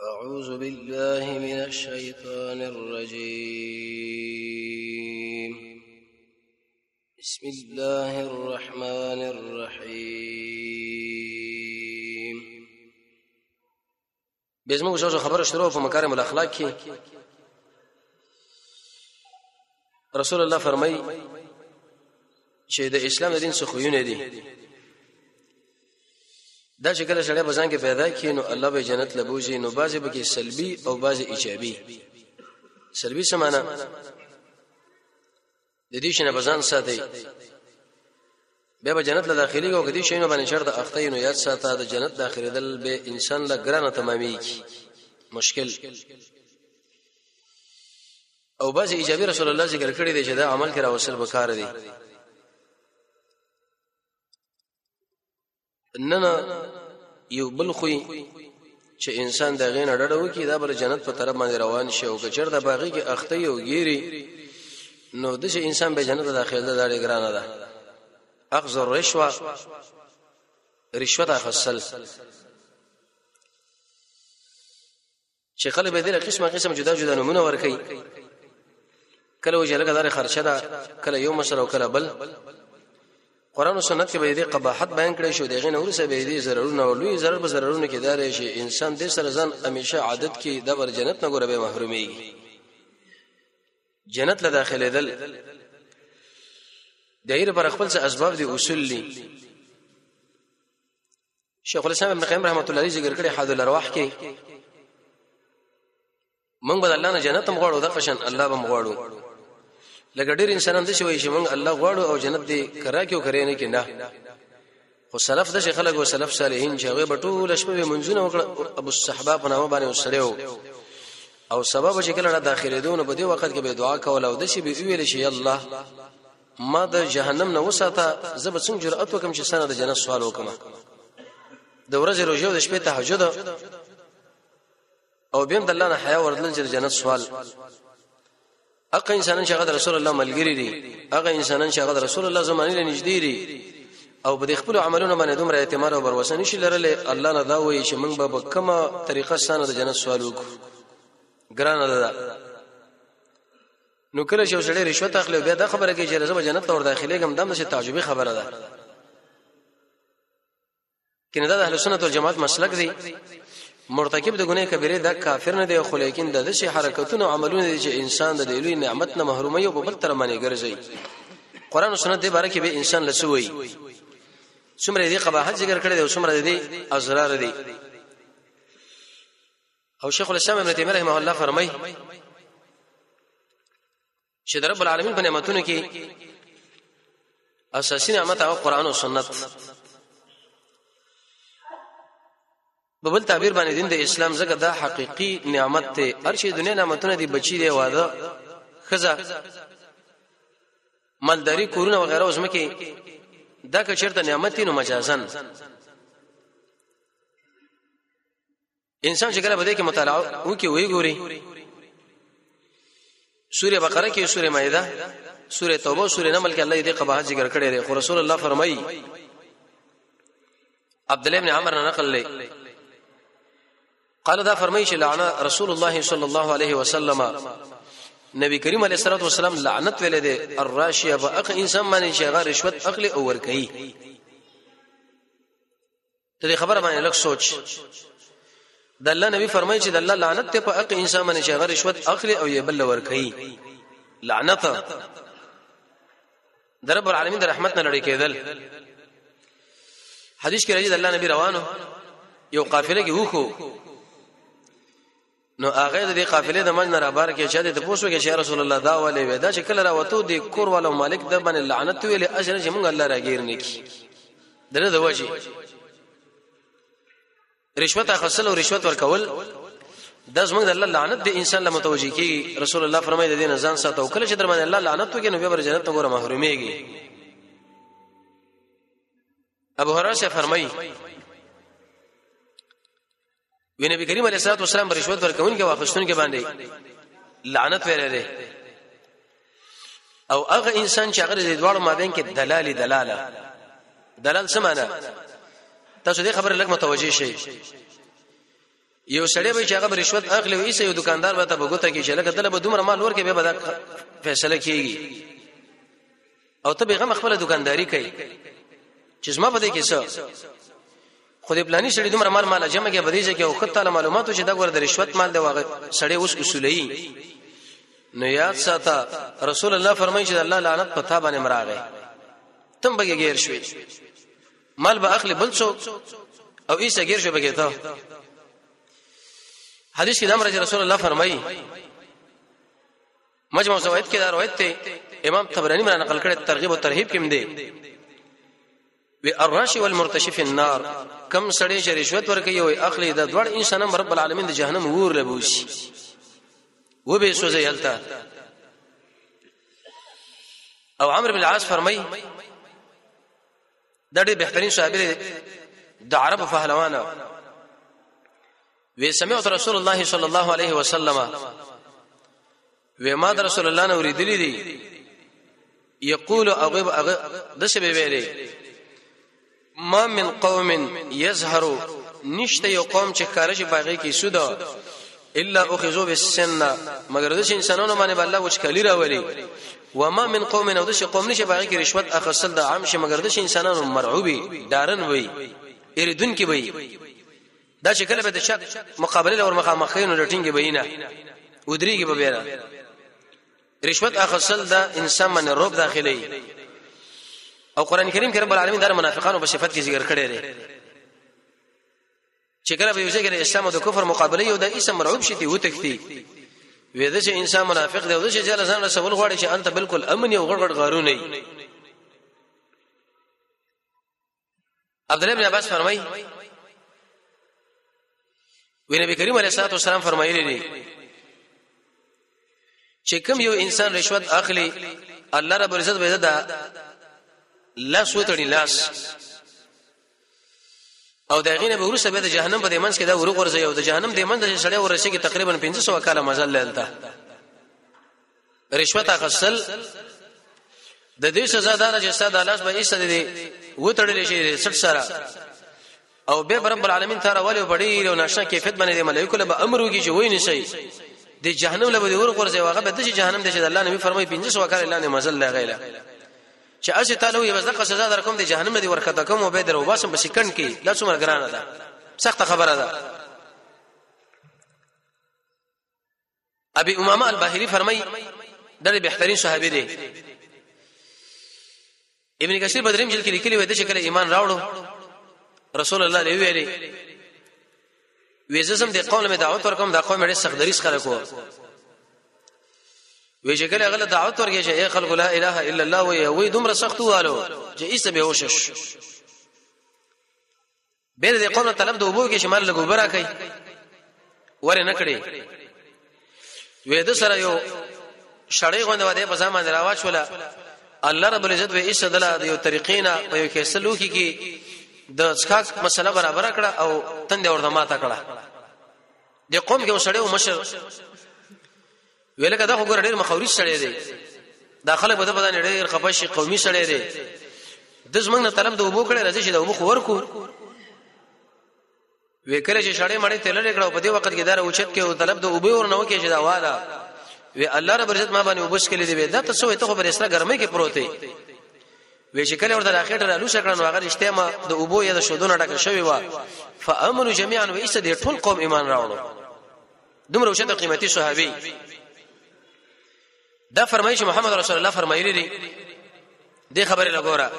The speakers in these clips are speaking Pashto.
أعوذ بالله من الشيطان الرجيم. بسم الله الرحمن الرحيم. بزمو شو خبر شروع په مکارم الاخلاق کې رسول الله فرمای چې د اسلام دین څخه خوونه دي دا چې کله سړی بزان کې پیدا کینو الله به جنت لبوزي نو بعضی به کې سلبي او بعضی ایجابي. سلبي سمانا د دې شنه بزان ساتي به جنت له داخلي او کدي شینو باندې شرط اخته نو یاد ساته د جنت داخلي دل به انسان له ګرانه تمامي کی مشکل او بعضی ایجابي رسول الله ذکر کړی دی چې دا عمل کرا وصل وکړه دي نن یو بل خوې چې انسان د غین اړه وکي دا بل جنت په طرف باندې روان شي او کچر د باغی کې اخته یو ګيري نو د شي انسان به جنت داخله ده ډېر ګرانه ده. اخذ الرشوه رشوت اخصل چې خلک به دغه قسمه جدا جدا نمونه ورکي کله وجه لګه دار خرچه ده کله یو مسره او کله بل قرآن او سنت کې به دې قباحت بیان کړی شو دغه نور څه به دې ضررونه او لوی ضرر به ضررونه کې دار شي انسان دې سره ځان همیشه عادت کې د ور جنت نه ګوره به محرومي جنت له داخله دل دایره پر خپل څه اسباب دي اصول دي. شیخ الاسلام ابن قیم رحمت الله علیه ذکر کړی حد الارواح کې موږ به الله نه جنت مغواړو د قشن الله به مغواړو لکه ډېر انسانان د شوي چې موږ الله غواړو او جنت دې کرا کېو کرے نه کیندا خو سلف د خلک او سلف صالحین چې هغه بټول شپه منځونه وکړه ابو الصحابه په نامه باندې وسړیو او سبب چې کله داخله دونه په دې وخت کې به دعا کول او د شي به ویل شي الله ما د جهنم نه وساته زب څنګه جرأت وکم چې سنه د جنت سوال وکم د ورځې روزه او د شپې تهجد او بیم د الله نه حیا وردل چې جنت سوال اقا انسانان چې هغه رسول الله ملګری دي هغه انسانان چې هغه رسول الله زمانه له نږدې دي او په خپل عملونو باندې دومره اعتماد او باور وسنی شي لرله الله نه دا وایي چې موږ به کومه طریقه سره د جنت سوال وکړو ګران ده. نو کله چې وسړي رشوت اخلي بیا دا خبره کوي چې رزه جنت ته ور داخلي کوم دمه څه تعجبي خبره ده کینه دا اهل سنت والجماعت مسلک دی مرتکب د ګناه کبیره دا کافر نه دی خو لیکن د شي حرکتونو او عملونو دي چې انسان د لوی نعمت نه محرومي او په بل تر باندې ګرځي. قران او سنت دې باره کې به انسان لسوي څومره دې قباحت ذکر کړی دی او څومره دې ازرار دي. او شیخ الاسلام ابن تیمیه رحمه الله فرمای چې د رب العالمین په نعمتونو کې اساسي نعمت او قران او سنت ببل تعبیر باندې دین د اسلام زګه دا حقيقي نعمت ته هرشي دنیا نعمتونه دي بچي دی واده خزه مالداري کورونه وغيرها اوس مکه دا که چیرته نعمت نو مجازن انسان چې کله بده کې مطالعه او کې وی ګوري سوره بقره کې سوره مائده سوره توبه سوره نمل کې الله دې قباحت ذکر کړی دی خو رسول الله فرمایي عبد الله ابن عمر نقل لي قال دا فرمایي چې لعن رسول الله صلی الله علیه وسلم نبی کریم علیه الصلاه والسلام لعنت ویل دي الراشیه باق انسان باندې چې غیر رشوت اخلي او ور کوي. ته خبره باندې لږ سوچ د الله نبی فرمایي چې د الله لعنت ته په اق انسان باندې چې غیر رشوت اخلي او یې بل ور کوي لعنت در رب العالمین د رحمت نه لړی کېدل. حدیث کې راځي د الله نبی روانو یو قافله کې وخو نو هغه د قافلې د منځ نه را بار کې چې د پوسو کې چې رسول الله دا ولې ودا چې کله راوته د کور والو مالک د باندې لعنت ویلې اجر چې مونږ الله راګیر نکي دغه د وجه رشوت اخصل او رشوت ورکول د زمونږ د الله لعنت د انسان له متوجي کی رسول الله فرمایي د دین ځان ساتو کله چې در باندې الله لعنت وکړي نو به جنت ته ګوره محروميږي. ابو هريره فرمایي وی نبی کریم علیه الصلاه والسلام رشوت ورکون کې واخښتون کې باندې لعنت ویلې او هغه انسان چې هغه د دوړو مابین کې دلال څه معنی تاسو دې خبره لږ متوجي شئ یو سړی به چې هغه رشوت اخلي وي یو دکاندار به ته بغوته کې چې لکه دله به دومره مال ورکې به فیصله کیږي او ته به غم خپل دکانداری کوي چې زما په دې کې څه خو دې پلاني سړی دومره مال جمع کې بدیږي کې او خطه معلوماتو چې دا ور د رشوت مال دی واغ سړی اوس اصولي نو یاد ساته رسول الله فرمایي چې الله لعنت پتا باندې مراغه تم به غیر شوي مال به اخلي بل څو او ایسه غیر شو بګی ته حدیث کې د امر رسول الله فرمایي مجموع زوائد کې دا روایت ته امام طبرانی باندې نقل کړي ترغیب او ترهیب کې مده وی الراشي والمرتشي في النار کم سړی چې رشوت ورکوي او اخلي د دوړ انسان رب العالمین د جهنم ور لبوشي و به سوزه یلتا او عمرو بن العاص فرمایي د دې بهترین صحابي د عرب فهلوانه وی سمعت رسول الله صلی الله علیه وسلم و ما رسول الله نو ریدلی دي یقول اغب دشه به ویلي ما من قوم يظهر نشته یو قوم چې کارش باغی کې سودا الا اخذوا بالسن مگر د انسانانو باندې الله وچکلی راولي وما من قوم نو د قوم نشه باغی کې رشوت اخصل د عام شه مگر د انسانانو مرعوبي دارن وي اردن کې وي دا چې کله به د شک مقابله اور مخامخین لټینګي بینه ودریږي به بیره رشوت اخصل د انسان باندې روب داخلي او قران کریم کې رب العالمین د منافقانو په صفت کې ذکر کړی دی چې کله به یوځای کې اسلام او د کفر مقابله یو د اسم مرعوب شي او تکتی وې د چې انسان منافق دی او د چې ځل ځان رسول غواړي چې انت بالکل امن او غړغړ غارو نه عبد الله بن عباس فرمایي وی نبی کریم علیه الصلاه والسلام فرمایلی دي چې کوم یو انسان رشوت اخلي الله رب العزت به دا لاس وتړي لاس او دغه نه به ورسره به د جهنم په دیمنس کې دا ورغورځي او د جهنم دیمن د سړی ورسې کې تقریبا 500 کاله مزل لته رشوت اخصل د دې سزا دار چې ستاسو د لاس به ایسته دي وتړل شي 60 سره او به رب العالمین تعالی ولې بډې او نشه کیفیت باندې ملائکه له امر وکي چې وای نشي د جهنم له ور ورځي واغه به د جهنم د الله نبی فرمای 500 کال الله نه مزل لغیله چې اسی تعالی یو زکه سزا در کوم د جهنم نه دی ورکته کوم او به درو باسم په سکند کې لا څومره ګرانه ده سخت خبره ده ابي امامه الباهلي فرمای د بهترین صحابي دی ابن کثیر بدریم جل کې لیکلي وای د شکل ایمان راوړو رسول الله علیه ویلي وېزم د قوم دعوت ورکوم دا قوم ډېر سخت دریس خلکو وې چې کله غل دعوت ورکې چې اے خلق لا اله الا الله وې دومره سخت والو چې ایسه به وشش به د قوم طلب د وبو کې شمال لګو برا کوي ور نه کړي وې د سره یو شړې غوند وده په ځما دراواچ ولا الله رب العزت به ایسه دلا د یو طریقینا په یو کې سلوکي کې د څخه مسله برابر کړه او تند ورته ماته کړه د قوم کې وسړی او مشر ویلګه دا وګور ډېر مخاوري سړی دی داخله بده بدن ډېر خپشي قومي سړی دی د زمنګ نه طلب د وبو کړه راځي چې د وبو خور کو وکړه چې شړې مړې تل لري په دې وخت کې دار اوچت کې او طلب د وبو ور نه وکي چې دا والا وی الله رب عزت ما باندې وبس کړي دی دا تاسو ته خبر اسره ګرمۍ کې پروت دی وی چې کله ورته اخیټه رالو شکړنو هغه اجتماع د اوبو یا د شودونه ډکه شوی و فامنوا جميعا و ایسه د ټول قوم ایمان راوړو دومره وشته قیمتي صحابي دا فرمایي چې محمد رسول الله فرمایلی دی دې خبره لګورا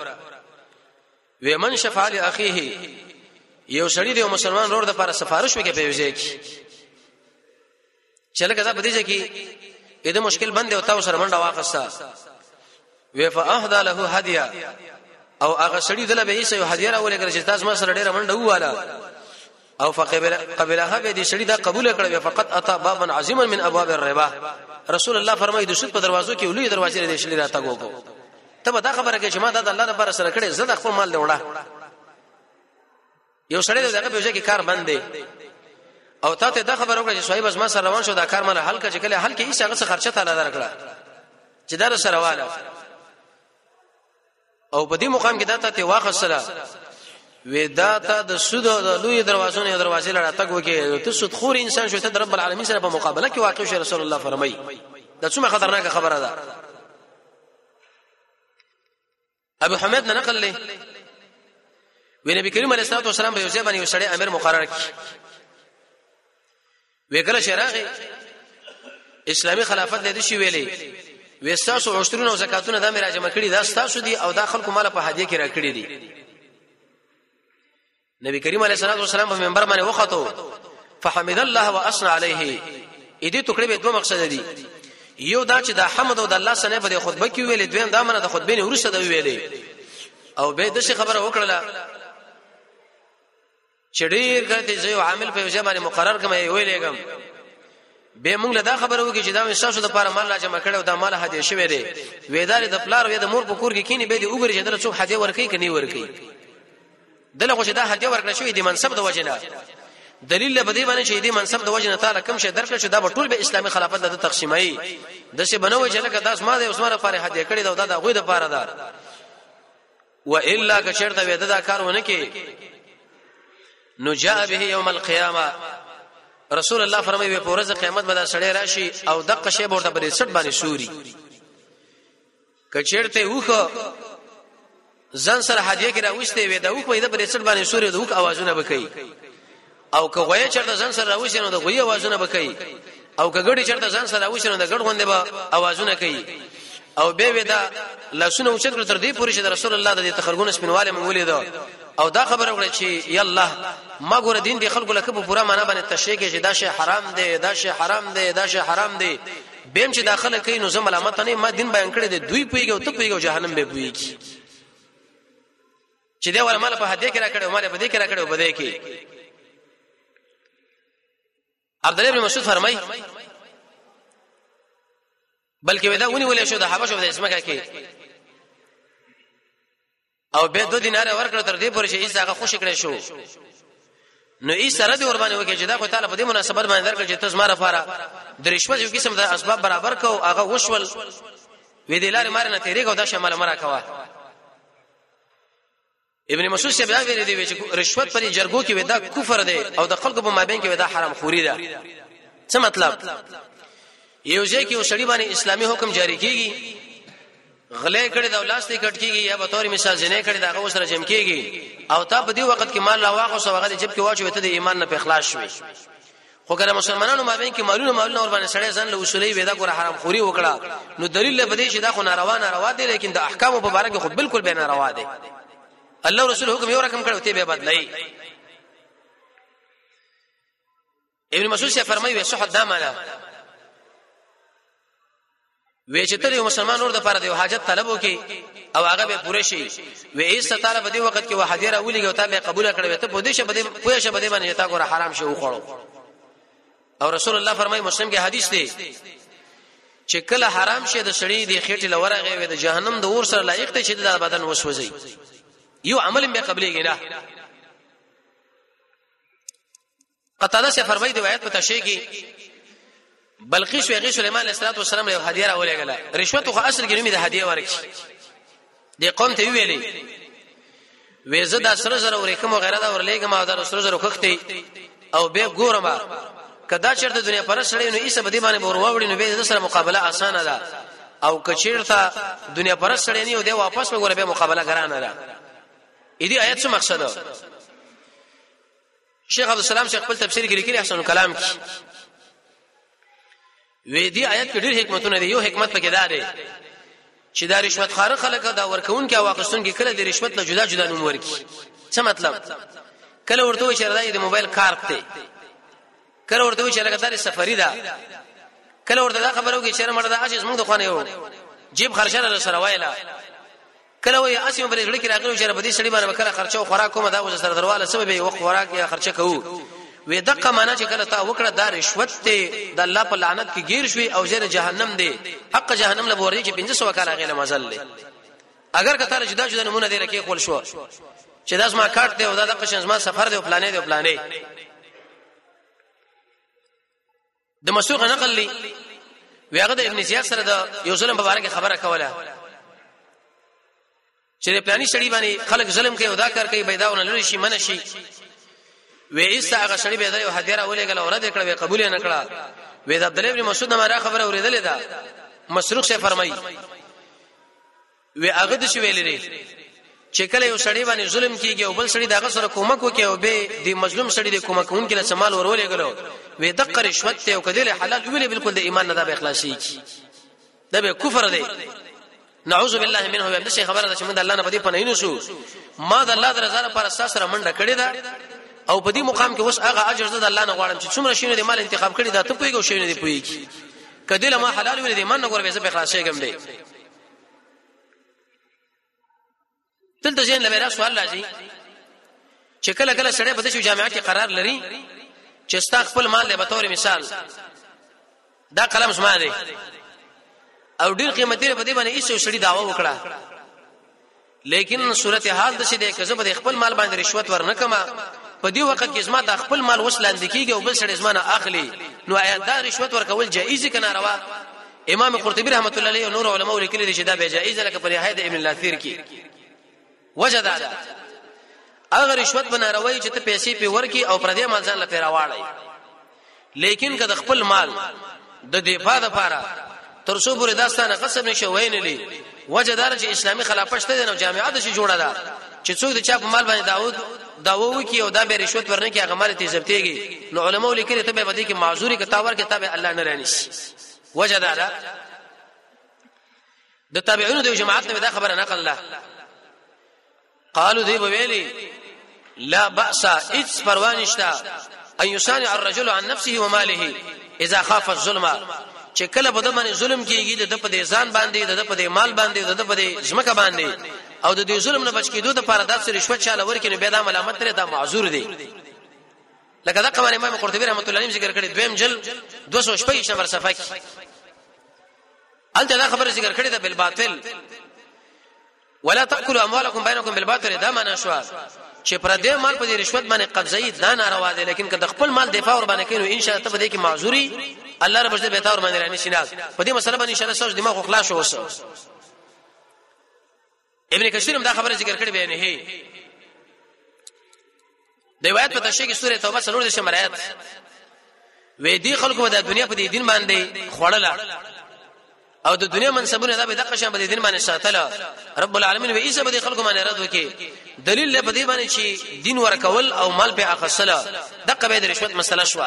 و من شفاع لاخيه یو سړی دی مسلمان ورور د لپاره سفارش وکړي په وځي کې چې لکه دا بدیږي کې اې د مشکل بند او تاسو سره منډه واخصه وی فاهدا له هدیه او هغه سړی دله به یې هدیه راولې کړ چې تاسو ما سره ډیره منډه واله او فقبلها به دې سړی دا قبول کړ فقط اتا بابا عظیما من ابواب الربا رسول الله فرمایي د سود په دروازو کې ولې دروازې دې شلې راته وګو ته دا خبره کې چې ما د الله لپاره سره کړې زړه خپل مال دی وړه یو سړی دغه به ځکه کار بند دی او ته دا خبره وکړه چې صاحب از ما سره روان شو دا کار مله حل کړه چې کله حل کې هیڅ هغه څه خرچه تعالی درکړه چې دا سره واله او په دې مقام کې دا ته واخصله ودا ته د سود د لوی دروازو نه دروازې لړ تک وکي ته سود خور انسان شو ته رب العالمین سره په مقابله کې واقع شو رسول الله فرمایي دا څومره خطرناکه خبره ده ابو حمید نه نقل لې وی نبی کریم علیه الصلاه والسلام په یوځای باندې یو سړی امیر مقرر کړ وکړه شراغي اسلامي خلافت دې شي ویلې وستاسو عشرونه او زکاتونه د امیر راجمه کړي دا ستاسو دي او دا خلکو مال په هدیه کې را کړی دي نبی کریم علیه الصلاه والسلام په منبر باندې وخته فحمد الله واثنى عليه دې ټکړې به دوه مقصد دي یو دا چې د حمد او د الله سره په خطبه کې ویلې دویم دا منه د خطبې نه ورسره دی ویلې او به د څه خبره وکړه چې ډیر ګټه زه یو عامل په ځای باندې مقرر کړم ویلېګم به موږ له دا خبره وکړي چې دا احساسو د لپاره مال راجمع کړو دا مال هدیه شوی دی وېدار د پلار وې د مور په کور کې کینی به دې وګوري چې درڅو هدیه ورکړي کني ورکړي دله خو چې دا هدیه ورکړل شوې دي منصب د وجنه دلیل به دې باندې چې دې منصب د وجنه تعالی کم شه درکړي چې دا ټول به اسلامي خلافت د تقسیمای د څه بنوي چې لکه داس ما د عثمان لپاره هدیه کړی دا د غوی د لپاره ده و الا که چرته وې دا کار ونه کې نو جاء به يوم القيامه رسول الله فرمایي په ورځ قیامت به دا سړی راشي او دغه شی ورته په 60 باندې سوري کچېرته وخه ځان سره هدیه کې راوښته وي دا وخه په 60 باندې سوري دوک आवाजونه وکړي او که غوي چرته ځان سره راوښته نو د غوي आवाजونه وکړي او که ګړي چرته ځان سره راوښته نو د ګړ غونډه به आवाजونه کوي او به ودا لاسونه اوچت کړ تر دې پورې چې رسول الله د تخرګون سپینواله مونږ لیدو او دا خبره وکړه چې یا الله ما ګور دین دی خلکو لکه په پورا معنا باندې تشریح کې چې دا شی حرام دی دا شی حرام دی دا شی حرام دی بهم چې داخله کوي نو زم علامت نه ما دین بیان کړی دی دوی پویږي او ته پویږي جهنم به پویږي چې دا ول مال په هدیه کې را کړو مال په دې کې را کړو بده کې عبد الله بن مسعود فرمای بلکې ودا ونی ولې شو د حبشو د اسمه کې او به 2 دینار ورکړ تر دې پورې چې عیسی هغه خوشی کړی شو نو عیسی رضی الله عنه وکړي چې دا خو تعالی په دې مناسبت باندې درکړي چې تاسو ماره فاره د رشوت یو قسم د اسباب برابر کو هغه وشول وې د لارې مار نه تیریږي او دا شمال مرا کوا ابن مسعود څخه بیا ویل دی چې رشوت پر جرګو کې ودا کفر دی او د خلکو په مابین کې ودا حرام خوري ده څه مطلب یو ځکه یو سړی باندې اسلامي حکم جاری کیږي غلې کړي د ولاسته کټ کیږي یا به تور مثال زنه کړي دا غو سره جمع کیږي او تا په دې وخت کې مال راواغو سو هغه جب کې واچو ته د ایمان نه په اخلاص شوي خو ګره مسلمانانو مابین کې مالونه ور باندې سړی ځان له اصولي ودا ګره حرام خوري وکړه نو دلیل به دې چې دا خو ناروا دي لیکن د احکام په اړه کې خو بالکل به ناروا دي الله رسول حکم یو رقم کړو ته به بدلای ابن مسعود څخه فرمایي صحت دا معنا وې چې تر یو مسلمان ور د پاره د حاجت طلب وکي او هغه به پوره شي وې ایست تعالی په دې وخت کې وحدیره ولېږي او تابع قبول کړو ته په دې شه بده پوهه شه بده باندې تا ګور حرام شي وخړو او رسول الله فرمایي مسلم کې حدیث دی چې کله حرام شي د سړی دی خېټه لورغه وې د جهنم د اور سره لایق ته چې د بدن وسوځي یو عمل به قبلېږي نه قطاده سے فرمایي دی آیت په تشریح کې بلقیس وغه سليمان عليه السلام له هدیه راولېګله رشوت خو اصل کې نومي د هدیه ورکړي د قوم ته ویلې وېزه د سره سره ورکم او غیره دا ورلېګم او د سره سره خوختي او به ګورم کدا چرته دنیا پر سره نو ایسه بدی باندې ورواوړي نو به د سره مقابله اسانه ده او کچیرته دنیا پر سره نه یو دی واپس وګوره به مقابله ګرانه ده دې آیت څه مقصد ده شیخ عبد السلام شیخ خپل تفسیر کې لیکلي احسن کلام کې وې دې آیت کې ډېر حکمتونه دي یو حکمت پکې ده چې دا رشوت خار خلک دا ورکون کې واقعستون کې کله د رشوت له جدا جدا نوم ورکی څه مطلب کله ورته چې راځي د موبایل کارت ته کله ورته چې لګداري سفری ده کله ورته دا خبرو کې چې مړه دا اجازه موږ د خوانه یو جیب خرچه سره وایلا کله وې اسیم بل لړ کې راغلو چې بدی سړي باندې وکړه خرچه او خوراک کوم دا سره درواله سبب یې وخت خوراک یا خرچه کوو وې دغه معنا چې کله تا وکړه دا رشوت ته د الله په لعنت کې گیر شوي او زیر جهنم دی حق جهنم له ورې چې 1500 کاله غیله مزل دی اگر کته جدا جدا نمونه دی رکه خپل شو چې داس ما کارت دی او دا د قشن ما سفر دی او پلانې دی پلانې د مسوق نقل لی ویغه د ابن زیاد سره د یو ظلم په اړه خبره کوله چې پلاني سړي باندې خلک ظلم کوي او دا کار کوي بيداونه لری شي منشي وې ایسا هغه سړي به دا یو هدیره ولېګل او رد کړه وې قبول نه کړه وې د عبد الله ابن مسعود نه خبره اوریدلې ده مسروق سے فرمایي وې هغه د شویل لري چې کله یو سړی باندې ظلم کیږي او بل سړی دغه سره کومک وکي او به د مظلوم سړی د کومک اون کې له سمال ورولېګلو وې دقه رشوت ته او کدل حلال ویلې بالکل د ایمان نه د اخلاصي دا به کفر دی نعوذ بالله منه وي د شي خبره ده چې موږ الله نه بدی پنهینو شو ما د الله درزه لپاره اساس سره منډه کړې ده او په دې مقام کې اوس هغه اجر ده الله نه غواړم چې څومره شینو د مال انتخاب کړی دا ته پويګو شینو دی پويږي کدل ما حلال ویلې د ایمان نه غوړې به اخلاصي ګم دی دلته ځین لپاره سوال راځي چې کله کله سړی په دې جامعه کې قرار لري چې ستا خپل مال له بطور مثال دا قلم سما دی او ډیر قیمتي په دې باندې ایسو سړي داوا وکړه لیکن صورتحال د څه دی که زه په خپل مال باندې رشوت ورنکما په دې وخت کې زما د خپل مال وسلاند کیږي او بل سړي زمانه اخلي نو آیا دا رشوت ورکول جایز کنه روا امام قرطبي رحمت الله علیه او نور علماء لیکلي دي چې دا به جایز لکه په نهایت ابن الاثیر کې وجد دا اگر رشوت بنا روي چې ته پیسې په ورکی او پر دې مال ځان لپاره واړی لیکن که د خپل مال د دفاع لپاره ترڅو پورې داستانه قسم نشو وینلی وجدار چې اسلامي خلافت شته نو جامعه د شي جوړه ده چې څوک د چا په مال باندې داوو وکي او دا به رشوت ورنه کې هغه مال ته ضبطيږي نو علماء لیکلي ته به بدی کې معذوري کتاور کتاب الله نه رانیش وجدار د تابعینو د جماعت نه دا خبره نقل الله قالوا ذي ویلی لا باس اذ پروانشتا ان يصانع الرجل عن نفسه وماله اذا خاف الظلم چې کله په دمن ظلم کیږي د په دې ځان باندې د په دې مال باندې د په دې ځمکه باندې او د دې ظلم نه بچ کېدو د پاره داسې رشوت چاله ورکې نه به دا ملامت لري دا معذور دي لکه دا قمر امام قرطبي رحمت الله علیه ذکر کړی دویم جل 226 نمبر صفحه کې انت دا خبره ذکر کړی ده بالباطل ولا تاكلوا اموالكم بينكم بالباطل دا معنا شو چې پر دې مال په دې رشوت باندې قبضه دا ناروا دي لیکن که د خپل مال دفاع ور باندې کینو ان شاء الله ته به دې کې معذوري الله رب عزت به تور باندې راني شیناز په دې مسله باندې ان شاء الله سوچ دماغ خلاص شو وسه ابن کثیر هم دا خبره ذکر کړی بیان هي د روایت په تشریح کې سوره توبه څلور د شمارات وې دي خلکو د دنیا په دې دین باندې خوړل او د دنیا منصبونه دا به د قشن په دین باندې ساتل رب العالمین به ایسه به خلکو باندې رد وکي دلیل له بدی باندې چې دین ورکول او مال په اخصله دغه به د رشوت مسله شو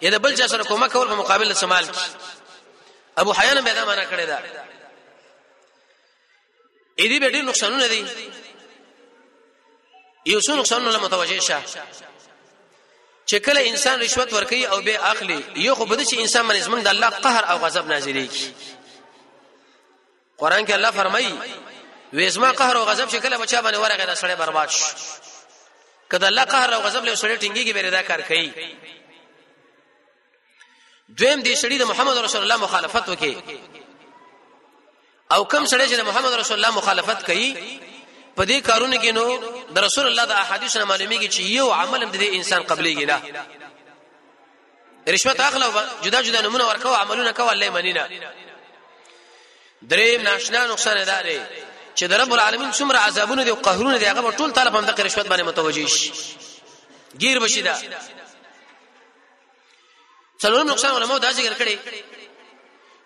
یا د بل چا سره کومه کول په مقابل سمال ابو حیان به دا معنا کړی دا اې دې به ډېر نقصانونه دي یو څو نقصانونه متوجه شه چې کله انسان رشوت ورکړي او به اخلي یو خو بده چې انسان باندې زمونږ د الله قهر او غضب نازلېږي قران کې الله فرمایي وېزما قهر او غضب چې کله بچا باندې ورغه دا سړی برباد شي کله الله قهر او غضب له سړی ټینګيږي به دا کار کوي دویم دې سړی د محمد رسول الله مخالفت وکي او کم سړی چې د محمد رسول الله مخالفت کوي په دې کارونه کې نو د رسول الله د احادیث نه معلومیږي چې یو عمل د انسان قبليږي نه رشوت اخلو جدا جدا نمونه ورکو عملونه کوي الله منینا دریم ناشنا نقصان داري چې د رب العالمین څومره عذابونه دي او قهرونه دي هغه ټول طالب هم د رشوت باندې متوجي شي گیر بشي دا څلورم نقصان علماء دا ذکر کړي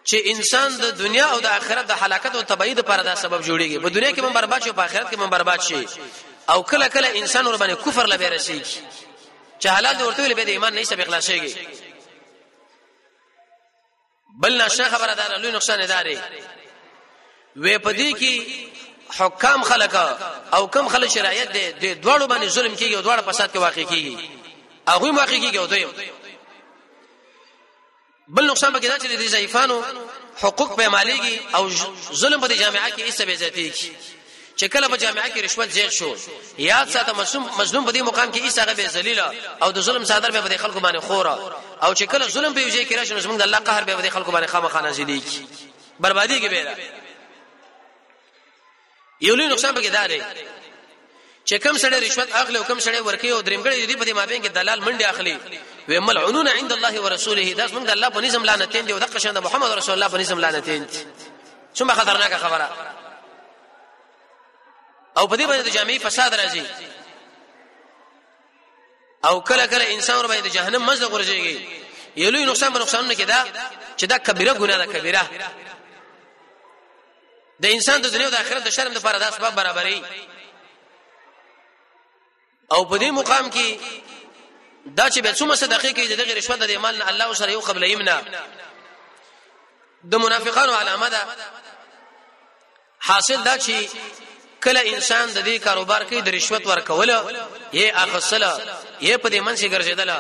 چې انسان د دنیا او د آخرت د هلاکت او تبعید لپاره دا سبب جوړيږي په دنیا کې هم برباد شي او په آخرت کې هم برباد شي او کله کله انسان ور باندې کفر لبه رسیږي چې حلال ورته ویل به د ایمان نه سبب اخلاصيږي بل نشه خبره ده لوی نقصان داري وې پدې کې حکام خلک او کم خلک شرایط دي د دوړو باندې ظلم کیږي او دوړو فساد کې واقع کیږي هغه واقع کیږي او دوی بل نقصان به کېدا چې د ضعیفانو حقوق به ماليږي او ظلم په جامعه کې ایسه به زیاتېږي چې کله په جامعه کې رشوت زیات شو یاد ساته مظلوم په دې مقام کې ایسه به ذلیل او د ظلم صادر به په خلکو باندې خورا او چې کله ظلم په یوځای کې راشي نو زمونږ د الله قهر به په خلکو باندې خامخانه زیږي بربادي کې به یو لوی نقصان به کېدا دی چې کم سړی رشوت اخلي او کم سړی ورکي او درېمګړي دي په دې مابین کې دلال منډي اخلي و ملعونون عند الله ورسوله دا موږ د الله په نظام لعنتین دي او د قشن د محمد رسول الله په نظام لعنتین څومره خطرناک خبره او په دې باندې د جامعي فساد راځي او کله کله انسان ور باندې جهنم مزه ورځيږي یو لوی نقصان کې دا چې دا کبیره ګناه ده کبیره د انسان د دنیا او د آخرت د شرم لپاره دا اسباب برابرۍ او په دې مقام کې دا چې به څومره صدقې کې د رشوت د مال نه الله سره یو قبل یمنا د منافقانو علامه ده حاصل دا چې کله انسان د دې کاروبار کې د رشوت ورکول یې اخصله یې په دې منځ کې ګرځیدل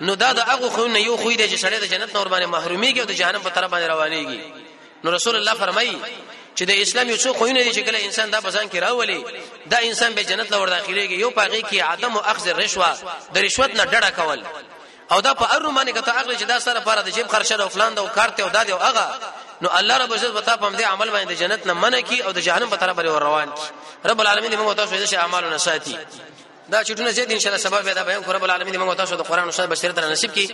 نو دا د هغه خو نه یو خو دې چې سړی د جنت نور باندې محروميږي او د جهنم په طرف باندې روانيږي نو رسول الله فرمایي چې د اسلام یو څو خوونه دي چې کله انسان دا بسان کې راولي دا انسان به جنت لور داخليږي یو پاغي کې عدم او اخذ الرشوه د رشوت نه ډډه کول او دا په ارمانه کته عقل چې دا سره لپاره د جيب خرچه او فلان دا او کارته او دادي او هغه نو الله رب عزت وتا په دې عمل باندې جنت نه منع کی او د جهنم په طرف باندې روان کی رب العالمین موږ تاسو دې اعمالونه ساتي دا چټونه زید ان شاء الله سبب پیدا بیان کو رب العالمین موږ تاسو د قران او سنت بشریت نصیب کی